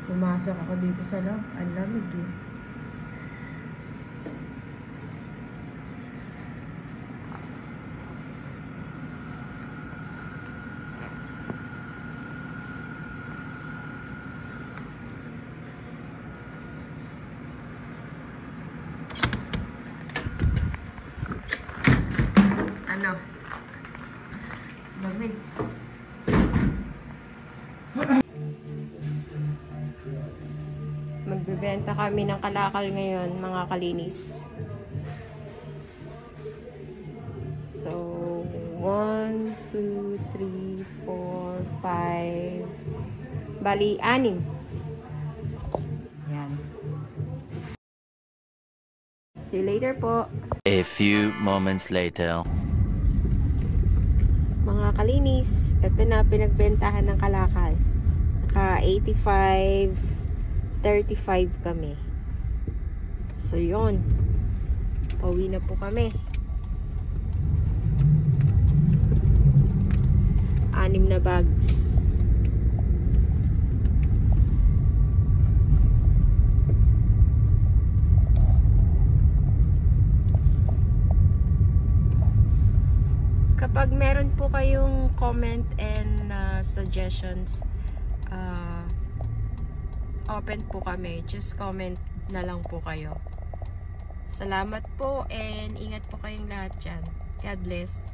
Pumasok ako dito sa loob. Ang lamig eh. Ano? Lamig. Magbebenta kami ng kalakal ngayon, mga kalinis. So, 1, 2, 3, 4, 5. Bali, 6. Yan. See you later po. A few moments later. Mga kalinis, ito na pinagbentahan ng kalakal. Naka 85, 35 kami. So, yun. Pauwi na po kami. 6 na bags. Kapag meron po kayong comment and suggestions, open po kami. Just comment na lang po kayo. Salamat po and ingat po kayong lahat dyan. God bless.